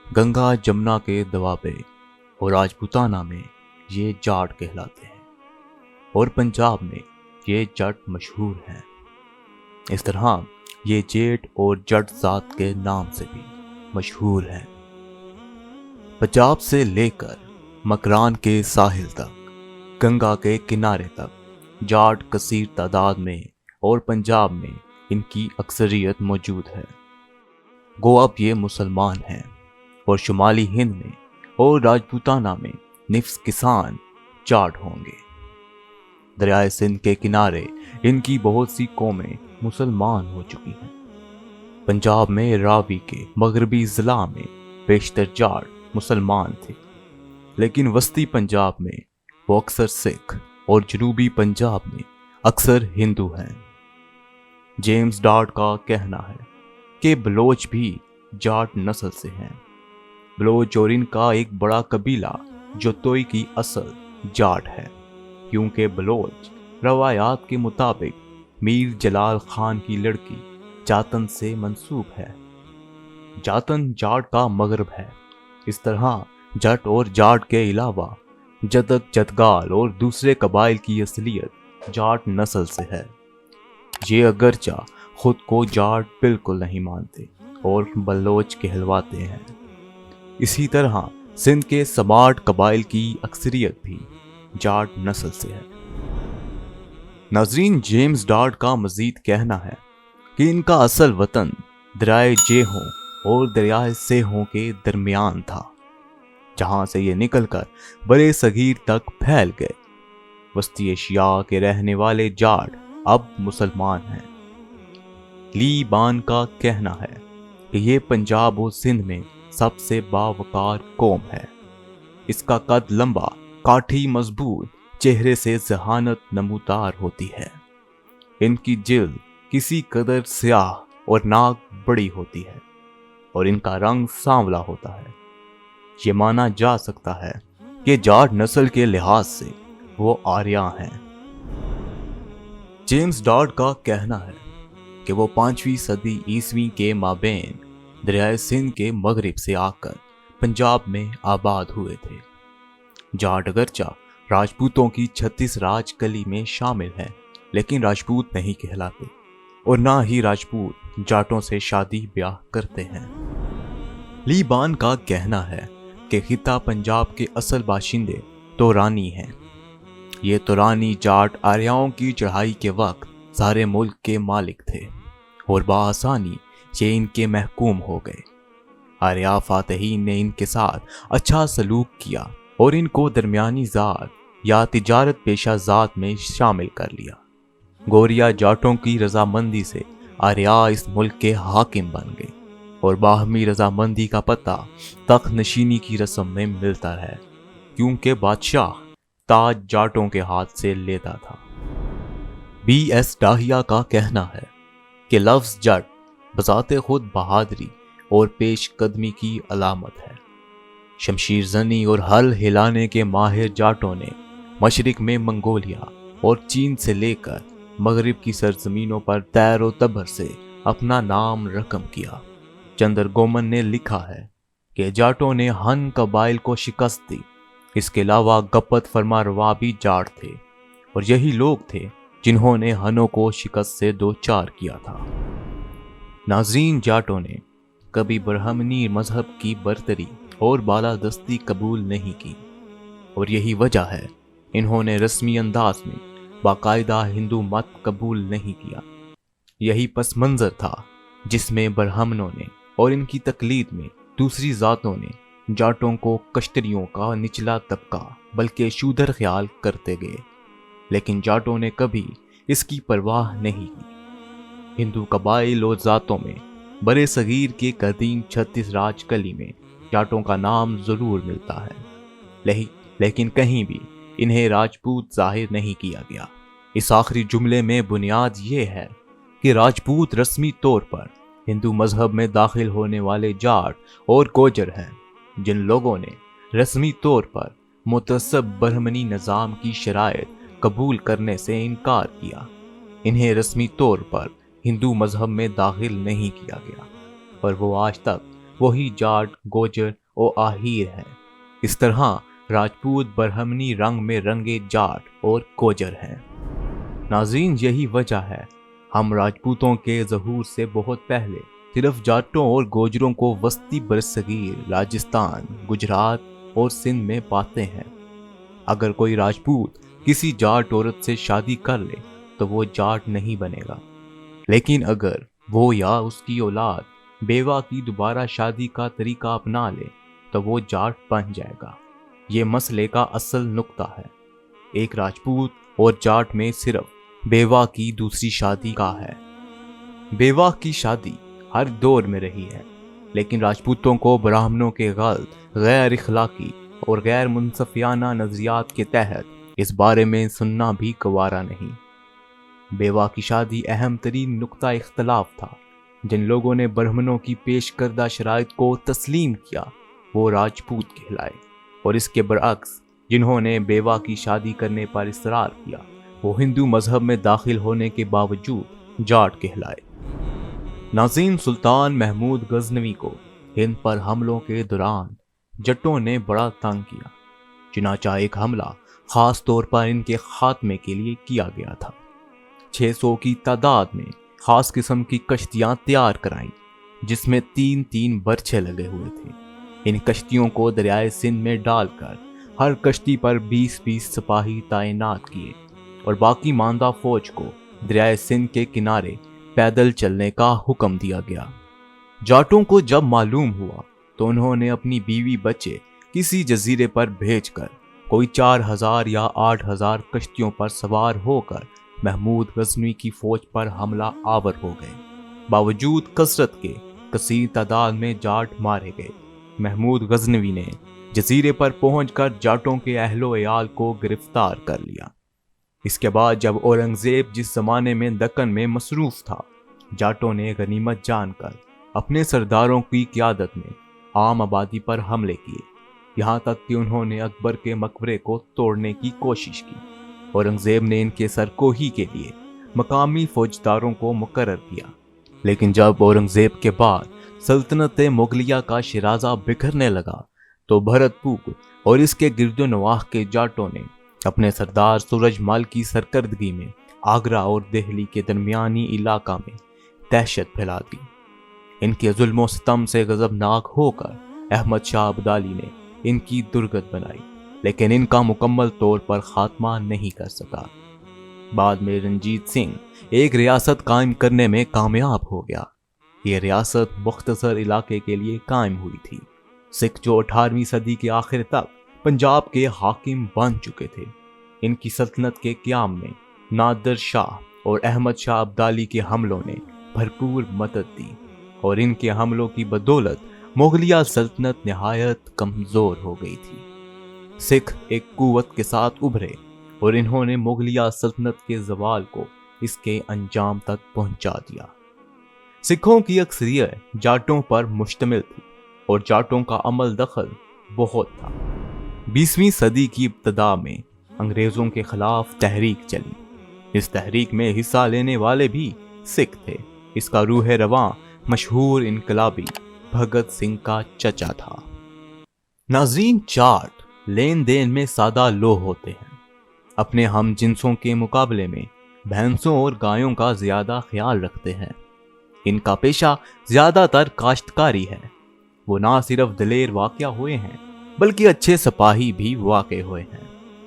گنگا جمنا کے دوابے اور راجپوتانہ میں یہ جاٹ کہلاتے ہیں، اور پنجاب میں یہ جٹ مشہور ہیں۔ اس طرح یہ جیٹ اور جٹ ذات کے نام سے بھی مشہور ہیں۔ پنجاب سے لے کر مکران کے ساحل تک، گنگا کے کنارے تک جاٹ کثیر تعداد میں، اور پنجاب میں ان کی اکثریت موجود ہے۔ گو اب یہ مسلمان ہیں، اور شمالی ہند میں اور راجپوتانہ میں نفس کسان جاٹ ہوں گے۔ دریائے سندھ کے کنارے ان کی بہت سی قومیں مسلمان ہو چکی ہیں۔ پنجاب میں راوی کے مغربی ضلع میں بیشتر جاٹ مسلمان تھے، لیکن وسطی پنجاب میں وہ اکثر سکھ اور جنوبی پنجاب میں اکثر ہندو ہیں۔ جیمز ڈارٹ کا کہنا ہے کہ بلوچ بھی جاٹ نسل سے ہیں۔ بلوچ اور ان کا ایک بڑا قبیلہ جوتوئی کی اصل جاٹ ہے، کیونکہ بلوچ روایات کے مطابق میر جلال خان کی لڑکی جاتن سے منسوب ہے۔ جاتن جاٹ کا مغرب ہے۔ اس طرح جٹ اور جاٹ کے علاوہ جدک، جدگال اور دوسرے قبائل کی اصلیت جاٹ نسل سے ہے۔ یہ اگرچہ خود کو جاٹ بالکل نہیں مانتے اور بلوچ کہلواتے ہیں۔ اسی طرح سندھ کے سماٹ قبائل کی اکثریت بھی جاٹ نسل سے ہے۔ ناظرین، جیمز ڈارٹ کا مزید کہنا ہے کہ ان کا اصل وطن دریائے جیہوں اور دریائے سیہوں کے درمیان تھا، جہاں سے یہ نکل کر برے صغیر تک پھیل گئے۔ وسطی ایشیا کے رہنے والے جاٹ اب مسلمان ہیں۔ لی بان کا کہنا ہے کہ یہ پنجاب و سندھ میں سب سے باوقار قوم ہے۔ اس کا قد لمبا، کاٹھی مضبوط، چہرے سے ذہانت نمودار ہوتی ہے۔ ان کی جلد کسی قدر سیاہ اور ناک بڑی ہوتی ہے، اور ان کا رنگ سانولا ہوتا ہے۔ یہ مانا جا سکتا ہے کہ جاٹ نسل کے لحاظ سے وہ آریاں ہیں۔ جیمز ڈارٹ کا کہنا ہے کہ وہ 5ویں صدی عیسوی کے مابین دریائے سندھ کے مغرب سے آ کر پنجاب میں آباد ہوئے تھے۔ جاٹ اگرچہ راجپوتوں کی 36 راج کلی میں شامل ہیں، لیکن راجپوت نہیں کہلاتے، اور نہ ہی راجپوت جاٹوں سے شادی بیاہ کرتے ہیں۔ لی بان کا کہنا ہے کہ خطہ پنجاب کے اصل باشندے تورانی ہیں۔ یہ تورانی جاٹ آریاؤں کی چڑھائی کے وقت سارے ملک کے مالک تھے، اور بآسانی یہ ان کے محکوم ہو گئے۔ آریا فاتحین نے ان کے ساتھ اچھا سلوک کیا اور ان کو درمیانی ذات یا تجارت پیشہ ذات میں شامل کر لیا۔ گوریا جاٹوں کی رضامندی سے آریا اس ملک کے حاکم بن گئے، اور باہمی رضامندی کا پتہ تخت نشینی کی رسم میں ملتا ہے، کیونکہ بادشاہ تاج جاٹوں کے ہاتھ سے لیتا تھا۔ بی ایس ڈاہیا کا کہنا ہے کہ لفظ جٹ بذات خود بہادری اور پیش قدمی کی علامت ہے۔ شمشیر زنی اور ہل ہلانے کے ماہر جاٹوں نے مشرق میں منگولیا اور چین سے لے کر مغرب کی سرزمینوں پر تیر و تبر سے اپنا نام رقم کیا۔ چندر گومن نے لکھا ہے کہ جاٹوں نے ہن قبائل کو شکست دی۔ اس کے علاوہ گپت فرما روا بھی جاٹ تھے، اور یہی لوگ تھے جنہوں نے ہنوں کو شکست سے دوچار کیا تھا۔ ناظرین، جاٹوں نے کبھی برہمنی مذہب کی برتری اور بالادستی قبول نہیں کی، اور یہی وجہ ہے انہوں نے رسمی انداز میں باقاعدہ ہندو مت قبول نہیں کیا۔ یہی پس منظر تھا جس میں برہمنوں نے اور ان کی تقلید میں دوسری ذاتوں نے جاٹوں کو کشتریوں کا نچلا طبقہ بلکہ شودر خیال کرتے گئے، لیکن جاٹوں نے کبھی اس کی پرواہ نہیں کی۔ ہندو قبائل اور ذاتوں میں برے صغیر کے قدیم 36 راج کلی میں جاٹوں کا نام ضرور ملتا ہے، لیکن کہیں بھی انہیں راجپوت ظاہر نہیں کیا گیا۔ اس آخری جملے میں بنیاد یہ ہے کہ راجپوت رسمی طور پر ہندو مذہب میں داخل ہونے والے جاٹ اور گوجر ہیں، جن لوگوں نے رسمی طور پر متعصب برہمنی نظام کی شرائط قبول کرنے سے انکار کیا۔ انہیں رسمی طور پر ہندو مذہب میں داخل نہیں کیا گیا، اور وہ آج تک وہی جاٹ، گوجر اور آہیر ہے۔ اس طرح راجپوت برہمنی رنگ میں رنگے جاٹ اور گوجر ہیں۔ ناظرین، یہی وجہ ہے ہم راجپوتوں کے ظہور سے بہت پہلے صرف جاٹوں اور گوجروں کو وسطی برصغیر، راجستھان، گجرات اور سندھ میں پاتے ہیں۔ اگر کوئی راجپوت کسی جاٹ عورت سے شادی کر لے تو وہ جاٹ نہیں بنے گا، لیکن اگر وہ یا اس کی اولاد بیوہ کی دوبارہ شادی کا طریقہ اپنا لے تو وہ جاٹ بن جائے گا۔ یہ مسئلے کا اصل نقطہ ہے۔ ایک راجپوت اور جاٹ میں صرف بیوہ کی دوسری شادی کا ہے۔ بیوہ کی شادی ہر دور میں رہی ہے، لیکن راجپوتوں کو براہمنوں کے غلط، غیر اخلاقی اور غیر منصفانہ نظریات کے تحت اس بارے میں سننا بھی گوارا نہیں۔ بیوہ کی شادی اہم ترین نقطہ اختلاف تھا۔ جن لوگوں نے برہمنوں کی پیش کردہ شرائط کو تسلیم کیا وہ راجپوت کہلائے، اور اس کے برعکس جنہوں نے بیوہ کی شادی کرنے پر اصرار کیا وہ ہندو مذہب میں داخل ہونے کے باوجود جاٹ کہلائے۔ ناظرین، سلطان محمود غزنوی کو ہند پر حملوں کے دوران جٹوں نے بڑا تنگ کیا، چنانچہ ایک حملہ خاص طور پر ان کے خاتمے کے لیے کیا گیا تھا۔ 600 کی تعداد میں خاص قسم کی کشتیاں تیار کرائیں جس میں 3 برچھے لگے ہوئے تھے۔ ان کشتیوں کو دریائے سندھ میں ڈال کر ہر کشتی پر 20 سپاہی تعینات کیے اور باقی ماندہ فوج کو دریائے سندھ کے کنارے پیدل چلنے کا حکم دیا گیا۔ جاٹوں کو جب معلوم ہوا تو انہوں نے اپنی بیوی بچے کسی جزیرے پر بھیج کر کوئی 4000 یا 8000 کشتیوں پر سوار ہو کر محمود غزنوی کی فوج پر حملہ آور ہو گئے۔ باوجود کثرت کے کثیر تعداد میں جاٹ مارے گئے۔ محمود غزنوی نے جزیرے پر پہنچ کر جاٹوں کے اہل و عیال کو گرفتار کر لیا۔ اس کے بعد جب اورنگزیب جس زمانے میں دکن میں مصروف تھا، جاٹوں نے غنیمت جان کر اپنے سرداروں کی قیادت میں عام آبادی پر حملے کیے، یہاں تک کہ انہوں نے اکبر کے مقبرے کو توڑنے کی کوشش کی۔ اورنگزیب نے ان کے سرکوہی کے لیے مقامی فوجداروں کو مقرر کیا، لیکن جب اورنگزیب کے بعد سلطنت مغلیہ کا شیرازہ بکھرنے لگا تو بھرت پور اور اس کے گرد و نواح کے جاٹوں نے اپنے سردار سورج مل کی سرکردگی میں آگرہ اور دہلی کے درمیانی علاقہ میں دہشت پھیلا دی۔ ان کے ظلم و ستم سے غضبناک ہو کر احمد شاہ ابدالی نے ان کی درگت بنائی، لیکن ان کا مکمل طور پر خاتمہ نہیں کر سکا۔ بعد میں رنجیت سنگھ ایک ریاست قائم کرنے میں کامیاب ہو گیا۔ یہ ریاست مختصر علاقے کے لیے قائم ہوئی تھی۔ سکھ جو 18ویں صدی کے آخر تک پنجاب کے حاکم بن چکے تھے، ان کی سلطنت کے قیام میں نادر شاہ اور احمد شاہ ابدالی کے حملوں نے بھرپور مدد دی، اور ان کے حملوں کی بدولت مغلیہ سلطنت نہایت کمزور ہو گئی تھی۔ سکھ ایک قوت کے ساتھ ابھرے اور انہوں نے مغلیہ سلطنت کے زوال کو اس کے انجام تک پہنچا دیا۔ سکھوں کی اکثریت جاٹوں پر مشتمل تھی اور جاٹوں کا عمل دخل بہت تھا۔ 20ویں صدی کی ابتدا میں انگریزوں کے خلاف تحریک چلی۔ اس تحریک میں حصہ لینے والے بھی سکھ تھے۔ اس کا روح رواں مشہور انقلابی بھگت سنگھ کا چچا تھا۔ ناظرین، جاٹ لین دین میں سادہ لو ہوتے ہیں۔ اپنے ہم جنسوں کے مقابلے میں بھینسوں اور گایوں کا زیادہ خیال رکھتے ہیں۔ ان کا پیشہ زیادہ تر کاشتکاری ہے۔ وہ نہ صرف دلیر واقع ہوئے ہیں بلکہ اچھے سپاہی بھی واقع ہوئے ہیں۔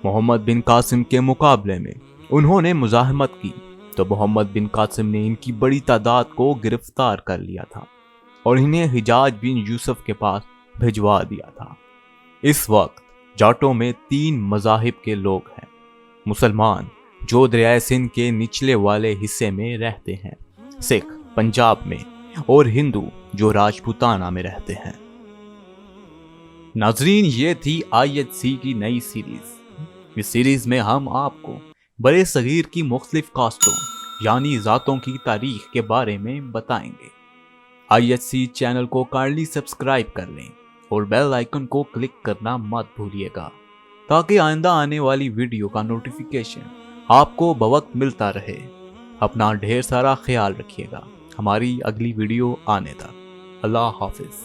محمد بن قاسم کے مقابلے میں انہوں نے مزاحمت کی تو محمد بن قاسم نے ان کی بڑی تعداد کو گرفتار کر لیا تھا اور انہیں حجاج بن یوسف کے پاس بھجوا دیا تھا۔ اس وقت جاٹوں میں 3 مذاہب کے لوگ ہیں: مسلمان جو دریائے سندھ کے نچلے والے حصے میں رہتے ہیں، سکھ پنجاب میں، اور ہندو جو راجپوتانہ میں رہتے ہیں۔ ناظرین، یہ تھی IHC کی نئی سیریز۔ اس سیریز میں ہم آپ کو برے صغیر کی مختلف کاسٹوں یعنی ذاتوں کی تاریخ کے بارے میں بتائیں گے۔ IHC چینل کو کائنڈلی سبسکرائب کر لیں اور بیل آئیکن کو کلک کرنا مت بھولیے گا تاکہ آئندہ آنے والی ویڈیو کا نوٹیفیکیشن آپ کو بوقت ملتا رہے۔ اپنا ڈھیر سارا خیال رکھیے گا۔ ہماری اگلی ویڈیو آنے تک اللہ حافظ۔